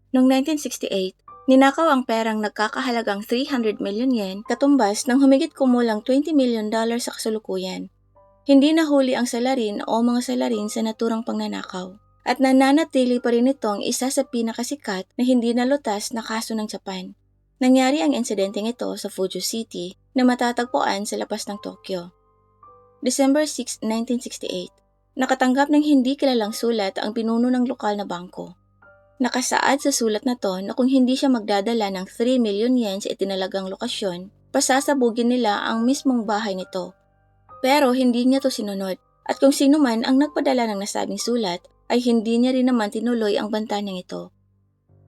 Noong 1968, ninakaw ang perang nagkakahalagang 300 million yen katumbas ng humigit kumulang $20 million sa kasalukuyan. Hindi nahuli ang salarin o mga salarin sa naturang pagnanakaw at nananatili pa rin itong isa sa pinakasikat na hindi nalutas na kaso ng Japan. Nangyari ang insidenteng ito sa Fuju City na matatagpuan sa labas ng Tokyo. December 6, 1968, nakatanggap ng hindi kilalang sulat ang pinuno ng lokal na bangko. Nakasaad sa sulat na to na kung hindi siya magdadala ng 3 million yen sa itinalagang lokasyon, pasasabugin nila ang mismong bahay nito. Pero hindi niya to sinunod at kung sino man ang nagpadala ng nasabing sulat ay hindi niya rin naman tinuloy ang banta niyang ito.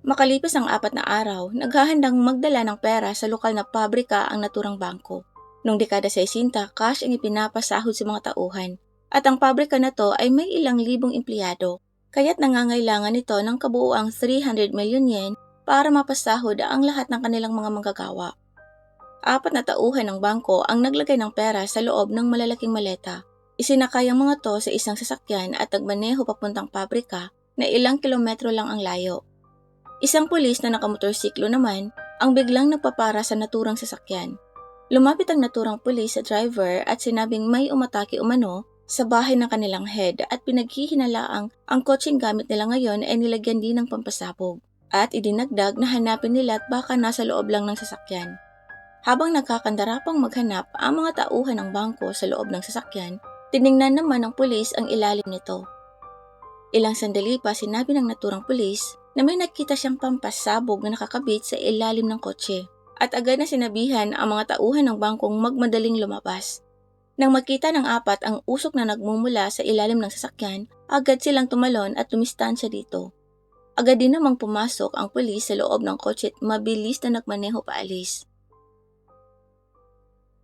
Makalipas ang 4 na araw, naghahandang magdala ng pera sa lokal na pabrika ang naturang bangko. Noong dekada 60, cash ang ipinapasahod sa mga tauhan at ang pabrika na to ay may ilang libong empleyado. Kaya't nangangailangan ito ng kabuuang 300 million yen para mapasahod ang lahat ng kanilang mga manggagawa. 4 na tauhan ng bangko ang naglagay ng pera sa loob ng malalaking maleta. Isinakay ang mga to sa isang sasakyan at nagmaneho papuntang pabrika na ilang kilometro lang ang layo. Isang pulis na nakamotorsiklo naman ang biglang nagpapara sa naturang sasakyan. Lumapit ang naturang pulis sa driver at sinabing may umatake umano sa bahay ng kanilang head at pinaghihinalaang ang kotseng gamit nila ngayon ay nilagyan din ng pampasabog at idinagdag na hanapin nila at baka nasa loob lang ng sasakyan. Habang nagkakandarapang maghanap ang mga tauhan ng bangko sa loob ng sasakyan, tiningnan naman ng pulis ang ilalim nito. Ilang sandali pa sinabi ng naturang pulis na may nakita siyang pampasabog na nakakabit sa ilalim ng kotse at agad na sinabihan ang mga tauhan ng bangkong magmadaling lumabas. Nang makita ng 4 ang usok na nagmumula sa ilalim ng sasakyan, agad silang tumalon at lumistansya dito. Agad din namang pumasok ang pulis sa loob ng kotse at mabilis na nagmaneho paalis.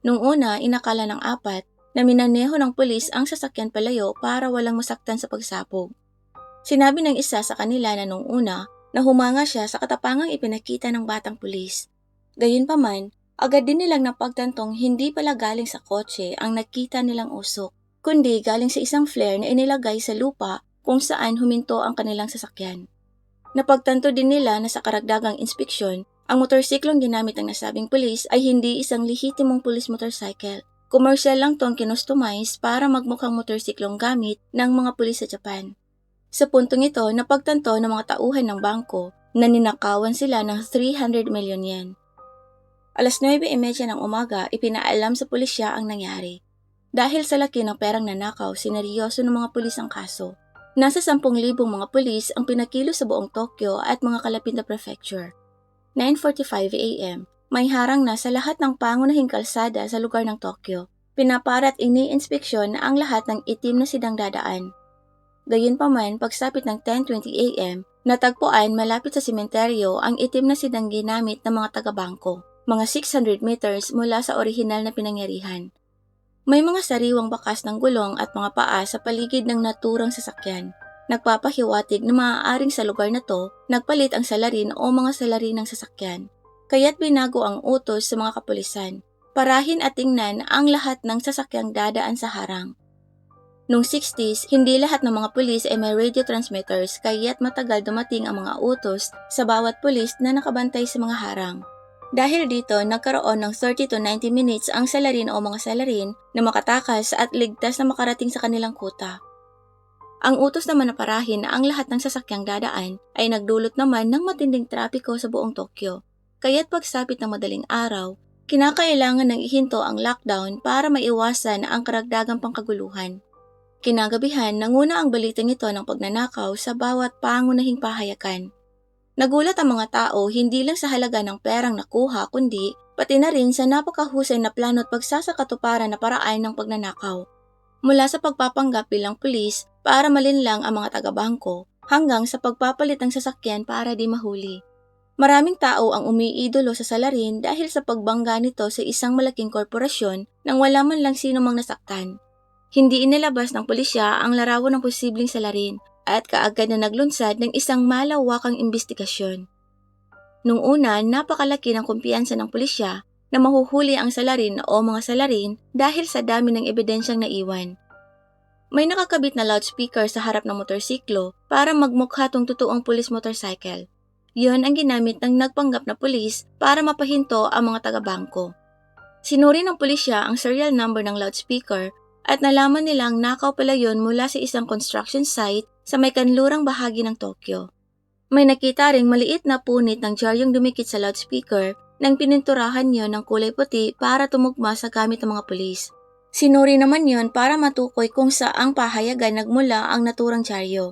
Nung una, inakala ng 4 na minaneho ng pulis ang sasakyan palayo para walang masaktan sa pagsabog. Sinabi ng isa sa kanila na nung una, na humanga siya sa katapangang ipinakita ng batang pulis. Gayunpaman, agad din nilang napagtantong hindi pala galing sa kotse ang nakita nilang usok, kundi galing sa isang flare na inilagay sa lupa kung saan huminto ang kanilang sasakyan. Napagtanto din nila na sa karagdagang inspeksyon, ang motorsiklong ginamit ng nasabing pulis ay hindi isang lehitimong police motorcycle. Komersyal lang tong kinustomize para magmukhang motorsiklong gamit ng mga pulis sa Japan. Sa puntong ito, napagtanto ng mga tauhan ng bangko na ninakawan sila ng 300 million yen. Alas 9:30 ng umaga, ipinaalam sa pulisya ang nangyari. Dahil sa laki ng perang nanakaw, sineryoso ng mga pulis ang kaso. Nasa 10,000 mga pulis ang pinakilo sa buong Tokyo at mga kalapit na prefecture. 9:45 a.m., may harang na sa lahat ng pangunahing kalsada sa lugar ng Tokyo. Pinapara at ini-inspeksyon ang lahat ng itim na sidang dadaan. Gayunpaman, pagsapit ng 10:20 a.m., natagpuan malapit sa sementeryo ang itim na sidang ginamit ng mga taga-bangko, mga 600 meters mula sa orihinal na pinangyarihan. May mga sariwang bakas ng gulong at mga paa sa paligid ng naturang sasakyan. Nagpapahiwatig na maaaring sa lugar na to, nagpalit ang salarin o mga salarin ng sasakyan. Kaya't binago ang utos sa mga kapulisan. Parahin at tingnan ang lahat ng sasakyang dadaan sa harang. Noong 60s, hindi lahat ng mga pulis ay may radio transmitters kaya't matagal dumating ang mga utos sa bawat pulis na nakabantay sa mga harang. Dahil dito, nagkaroon ng 30 to 90 minutes ang salarin o mga salarin na makatakas at ligtas na makarating sa kanilang kuta. Ang utos naman na parahin na ang lahat ng sasakyang dadaan ay nagdulot naman ng matinding trapiko sa buong Tokyo. Kaya't pagsapit ng madaling araw, kinakailangan ng ihinto ang lockdown para maiwasan ang karagdagang pangkaguluhan. Kinagabihan, nanguna ang balitang ito ng pagnanakaw sa bawat pangunahing pahayagan. Nagulat ang mga tao hindi lang sa halaga ng perang nakuha kundi pati na rin sa napakahusay na plano at pagsasakatuparan na paraan ng pagnanakaw. Mula sa pagpapanggap bilang pulis para malinlang ang mga taga-bangko hanggang sa pagpapalit ng sasakyan para di mahuli. Maraming tao ang umiidolo sa salarin dahil sa pagbangga nito sa isang malaking korporasyon nang wala man lang sino mang nasaktan. Hindi inilabas ng pulisya ang larawan ng posibleng salarin at kaagad na naglunsad ng isang malawakang imbestigasyon. Nung una, napakalaki ng kumpiyansa ng pulisya na mahuhuli ang salarin o mga salarin dahil sa dami ng ebidensyang naiwan. May nakakabit na loudspeaker sa harap ng motorsiklo para magmukha tong totoong police motorcycle. Yon ang ginamit ng nagpanggap na pulis para mapahinto ang mga taga-bangko. Sinuri ng pulisya ang serial number ng loudspeaker at nalaman nilang nakaw pala yon mula sa isang construction site sa may kanlurang bahagi ng Tokyo. May nakita ring maliit na punit ng diaryong dumikit sa loudspeaker nang pininturahan yon ng kulay puti para tumugma sa gamit ng mga pulis. Sinuri naman yon para matukoy kung saang pahayagan nagmula ang naturang dyaryo.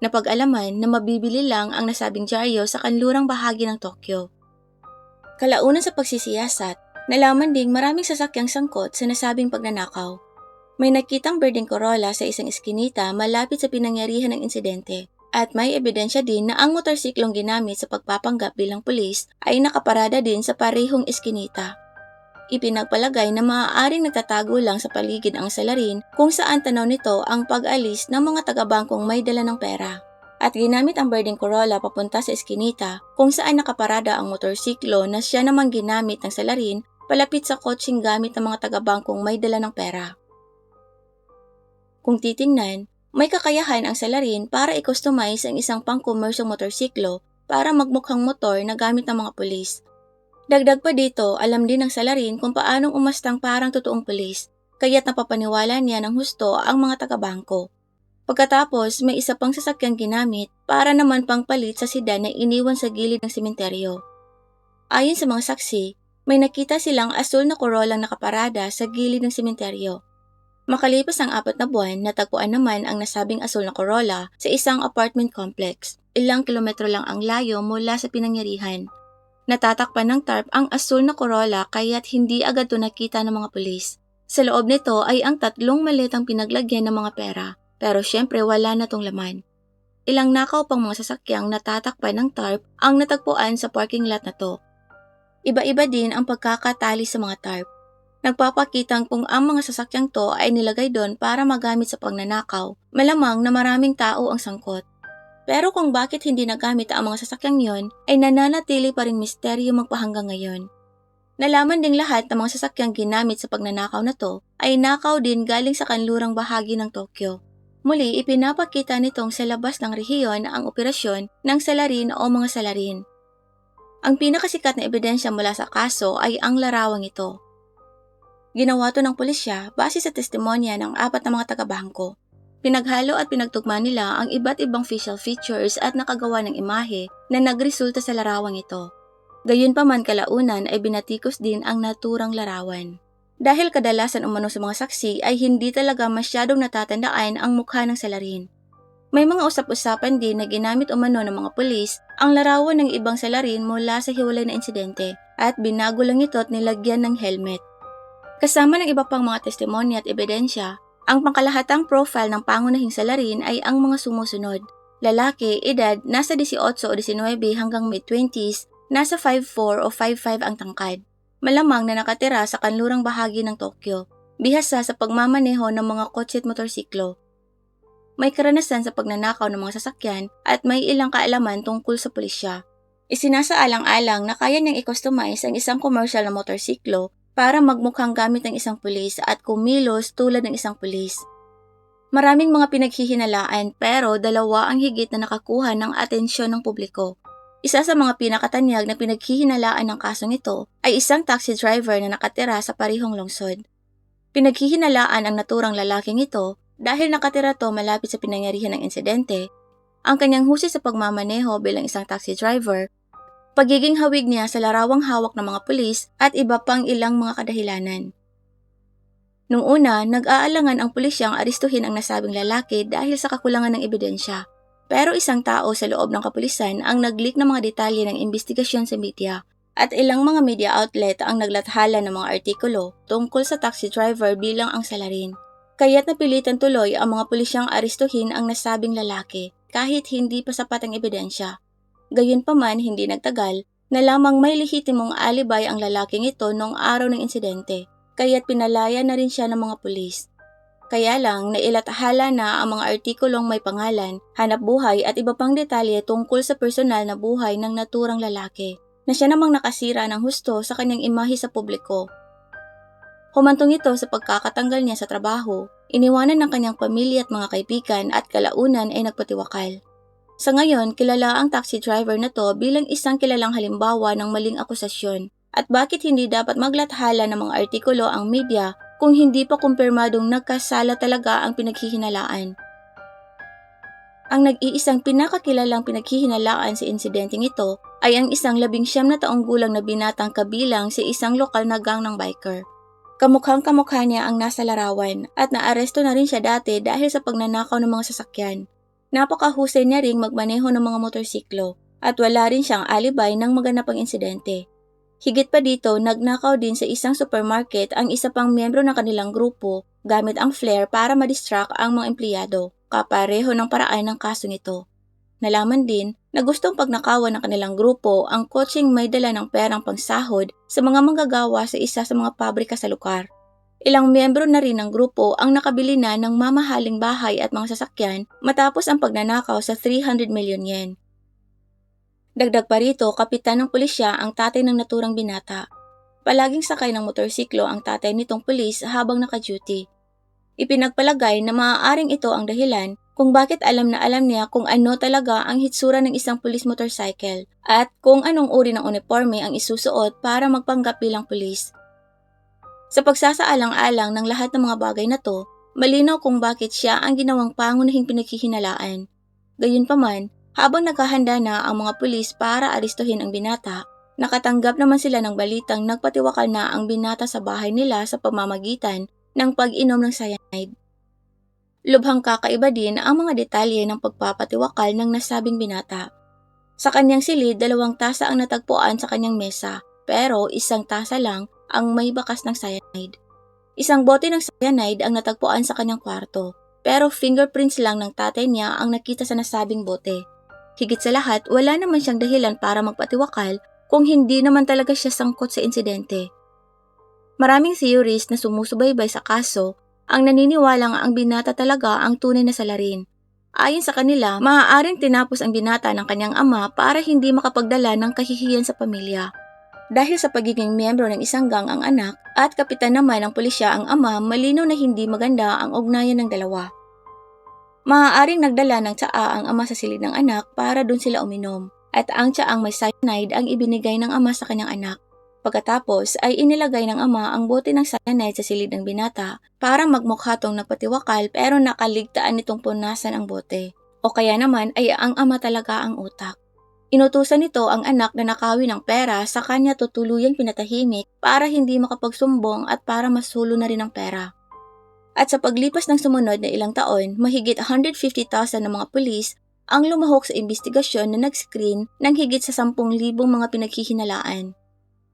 Napag-alaman na mabibili lang ang nasabing dyaryo sa kanlurang bahagi ng Tokyo. Kalaunan sa pagsisiyasat, nalaman ding maraming sasakyang sangkot sa nasabing pagnanakaw. May nakitang birding Corolla sa isang iskinita malapit sa pinangyarihan ng insidente at may ebidensya din na ang motorsiklong ginamit sa pagpapanggap bilang pulis ay nakaparada din sa parehong iskinita. Ipinagpalagay na maaaring nagtatago lang sa paligid ang salarin kung saan tanaw nito ang pag-alis ng mga taga-bangkong may dala ng pera. At ginamit ang birding Corolla papunta sa eskinita kung saan nakaparada ang motorsiklo na siya namang ginamit ng salarin palapit sa kotseng gamit ng mga taga-bangkong may dala ng pera. Kung titingnan, may kakayahan ang salarin para i-customize ang isang pang-komersyong motorsiklo para magmukhang motor na gamit ng mga pulis. Dagdag pa dito, alam din ng salarin kung paanong umastang parang totoong pulis, kaya't napapaniwala niya ng husto ang mga taga-bangko. Pagkatapos, may isa pang sasakyang ginamit para naman pangpalit sa sedan na iniwan sa gilid ng sementeryo. Ayon sa mga saksi, may nakita silang asul na Corollang nakaparada sa gilid ng sementeryo. Makalipas ang 4 na buwan, natagpuan naman ang nasabing asul na Corolla sa isang apartment complex. Ilang kilometro lang ang layo mula sa pinangyarihan. Natatakpan ng tarp ang asul na Corolla kaya't hindi agad ito nakita ng mga pulis. Sa loob nito ay ang 3 maletang pinaglagyan ng mga pera, pero syempre wala na tong laman. Ilang nakaw pang mga sasakyang natatakpan ng tarp ang natagpuan sa parking lot na to. Iba-iba din ang pagkakatali sa mga tarp. Nagpapakitang kung ang mga sasakyang to ay nilagay doon para magamit sa pagnanakaw, malamang na maraming tao ang sangkot. Pero kung bakit hindi nagamit ang mga sasakyang yon ay nananatili pa ring misteryo magpahanggang ngayon. Nalaman ding lahat ng mga sasakyang ginamit sa pagnanakaw na to ay nakaw din galing sa kanlurang bahagi ng Tokyo. Muli ipinapakita nitong sa labas ng rehiyon ang operasyon ng salarin o mga salarin. Ang pinakasikat na ebidensya mula sa kaso ay ang larawang ito. Ginawa to ng pulisya base sa testimonya ng 4 na mga taga-bangko. Pinaghalo at pinagtugma nila ang iba't ibang facial features at nakagawa ng imahe na nagresulta sa larawang ito. Gayunpaman kalaunan ay binatikos din ang naturang larawan. Dahil kadalasan umano sa mga saksi ay hindi talaga masyadong natatandaan ang mukha ng salarin. May mga usap-usapan din na ginamit umano ng mga pulis ang larawan ng ibang salarin mula sa hiwalay na insidente at binago lang ito at nilagyan ng helmet. Kasama ng iba pang mga testimonya at ebidensya, ang pangkalahatang profile ng pangunahing salarin ay ang mga sumusunod. Lalaki, edad nasa 18 o 19 hanggang mid-20s, nasa 5'4 o 5'5 ang tangkad. Malamang na nakatira sa kanlurang bahagi ng Tokyo, bihasa sa pagmamaneho ng mga kotse at motorsiklo. May karanasan sa pagnanakaw ng mga sasakyan at may ilang kaalaman tungkol sa pulisya. Isinasaalang-alang na kaya niyang i-customize ang isang commercial na motorsiklo para magmukhang gamit ng isang pulis at kumilos tulad ng isang pulis. Maraming mga pinaghihinalaan pero 2 ang higit na nakakuha ng atensyon ng publiko. Isa sa mga pinakatanyag na pinaghihinalaan ng kasong ito ay isang taxi driver na nakatira sa parehong lungsod. Pinaghihinalaan ang naturang lalaking ito dahil nakatira to malapit sa pinangyarihan ng insidente, ang kanyang husay sa pagmamaneho bilang isang taxi driver, pagiging hawig niya sa larawang hawak ng mga pulis at iba pang ilang mga kadahilanan. Nung una, nag-aalangan ang pulisyang aristuhin ang nasabing lalaki dahil sa kakulangan ng ebidensya. Pero isang tao sa loob ng kapulisan ang nag-leak ng mga detalye ng investigasyon sa media at ilang mga media outlet ang naglathala ng mga artikulo tungkol sa taxi driver bilang ang salarin. Kaya't napilitan tuloy ang mga pulisyang aristuhin ang nasabing lalaki kahit hindi pa sapat ang ebidensya. Gayunpaman hindi nagtagal na lamang may lehitimong alibay ang lalaking ito noong araw ng insidente, kaya't pinalaya na rin siya ng mga pulis. Kaya lang nailathala na ang mga artikulong may pangalan, hanap buhay at iba pang detalye tungkol sa personal na buhay ng naturang lalaki, na siya namang nakasira ng husto sa kanyang imahe sa publiko. Humantong ito sa pagkakatanggal niya sa trabaho, iniwanan ng kanyang pamilya at mga kaibigan at kalaunan ay nagpatiwakal. Sa ngayon, kilala ang taxi driver na to bilang isang kilalang halimbawa ng maling akusasyon. At bakit hindi dapat maglathala ng mga artikulo ang media kung hindi pa kumpirmadong nagkasala talaga ang pinaghihinalaan? Ang nag-iisang pinakakilalang pinaghihinalaan sa insidenteng ito ay ang isang 19 na taong gulang na binatang kabilang sa isang lokal na gang ng biker. Kamukhang-kamukha niya ang nasa larawan at naaresto na rin siya dati dahil sa pagnanakaw ng mga sasakyan. Napakahusay niya ring magmaneho ng mga motorsiklo at wala rin siyang alibay ng maganapang insidente. Higit pa dito, nagnakaw din sa isang supermarket ang isa pang miyembro ng kanilang grupo gamit ang flare para ma-distract ang mga empleyado, kapareho ng paraan ng kaso nito. Nalaman din na gustong pagnakawan ng kanilang grupo ang kotseng may dala ng perang pangsahod sa mga manggagawa sa isa sa mga pabrika sa lugar. Ilang miyembro na rin ng grupo ang nakabili na ng mamahaling bahay at mga sasakyan matapos ang pagnanakaw sa 300 million yen. Dagdag pa rito, kapitan ng pulisya ang tatay ng naturang binata. Palaging sakay ng motorsiklo ang tatay nitong pulis habang naka-duty. Ipinagpalagay na maaaring ito ang dahilan kung bakit alam na alam niya kung ano talaga ang hitsura ng isang pulis motorcycle at kung anong uri ng uniforme ang isusuot para magpanggap bilang pulis. Sa pagsasaalang-alang ng lahat ng mga bagay na to, malinaw kung bakit siya ang ginawang pangunahing pinaghihinalaan. Gayunpaman, habang naghahanda na ang mga pulis para arestuhin ang binata, nakatanggap naman sila ng balitang nagpatiwakal na ang binata sa bahay nila sa pamamagitan ng pag-inom ng cyanide. Lubhang kakaiba din ang mga detalye ng pagpapatiwakal ng nasabing binata. Sa kanyang silid, 2 tasa ang natagpuan sa kanyang mesa, pero 1 tasa lang ang may bakas ng cyanide. Isang bote ng cyanide ang natagpuan sa kanyang kwarto, pero fingerprints lang ng tatay niya ang nakita sa nasabing bote. Higit sa lahat, wala naman siyang dahilan para magpatiwakal kung hindi naman talaga siya sangkot sa insidente. Maraming theories na sumusubaybay sa kaso ang naniniwalang ang binata talaga ang tunay na salarin. Ayon sa kanila, maaaring tinapos ang binata ng kanyang ama para hindi makapagdala ng kahihiyan sa pamilya. Dahil sa pagiging miyembro ng isang gang ang anak at kapitan naman ng pulisya ang ama, malinaw na hindi maganda ang ugnayan ng dalawa. Maaaring nagdala ng tsaa ang ama sa silid ng anak para dun sila uminom at ang tsaang may cyanide ang ibinigay ng ama sa kanyang anak. Pagkatapos ay inilagay ng ama ang bote ng cyanide sa silid ng binata para magmukha tong napatiwakal pero nakaligtaan nitong punasan ang bote. O kaya naman ay ang ama talaga ang utak. Inutusan nito ang anak na nakawin ng pera sa kanya tutuluyang pinatahimik para hindi makapagsumbong at para masulo na rin ang pera. At sa paglipas ng sumunod na ilang taon, mahigit 150,000 ng mga pulis ang lumahok sa investigasyon na nag-screen ng higit sa 10,000 mga pinaghihinalaan.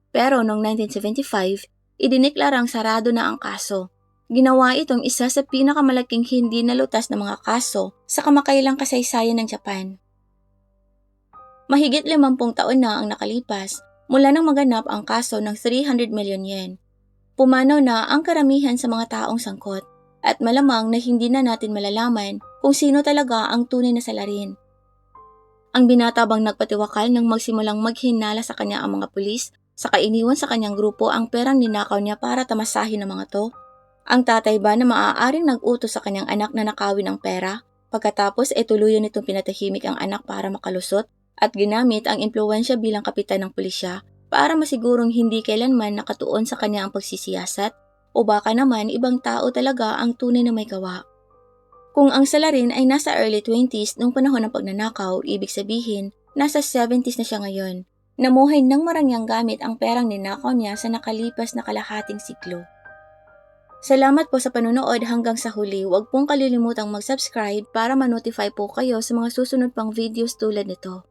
Pero noong 1975, idineklarang sarado na ang kaso. Ginawa itong isa sa pinakamalaking hindi nalutas na mga kaso sa kamakailang kasaysayan ng Japan. Mahigit 50 taon na ang nakalipas mula nang maganap ang kaso ng 300 million yen. Pumanaw na ang karamihan sa mga taong sangkot at malamang na hindi na natin malalaman kung sino talaga ang tunay na salarin. Ang binata bang nagpatiwakal nang magsimulang maghinala sa kanya ang mga pulis, saka iniwan sa kanyang grupo ang perang ninakaw niya para tamasahin ng mga to? Ang tatay ba na maaaring nag-utos sa kanyang anak na nakawin ang pera, pagkatapos ay tuluyan nitong pinatahimik ang anak para makalusot at ginamit ang impluwensya bilang kapitan ng pulisya para masigurong hindi kailanman nakatuon sa kanya ang pagsisiyasat o baka naman ibang tao talaga ang tunay na may gawa. Kung ang salarin ay nasa early 20s nung panahon ng pagnanakaw, ibig sabihin nasa 70s na siya ngayon. Namuhay ng marangyang gamit ang perang ninakaw niya sa nakalipas na kalahating siklo. Salamat po sa panonood hanggang sa huli. Huwag pong kalilimutang mag-subscribe para ma-notify po kayo sa mga susunod pang videos tulad nito.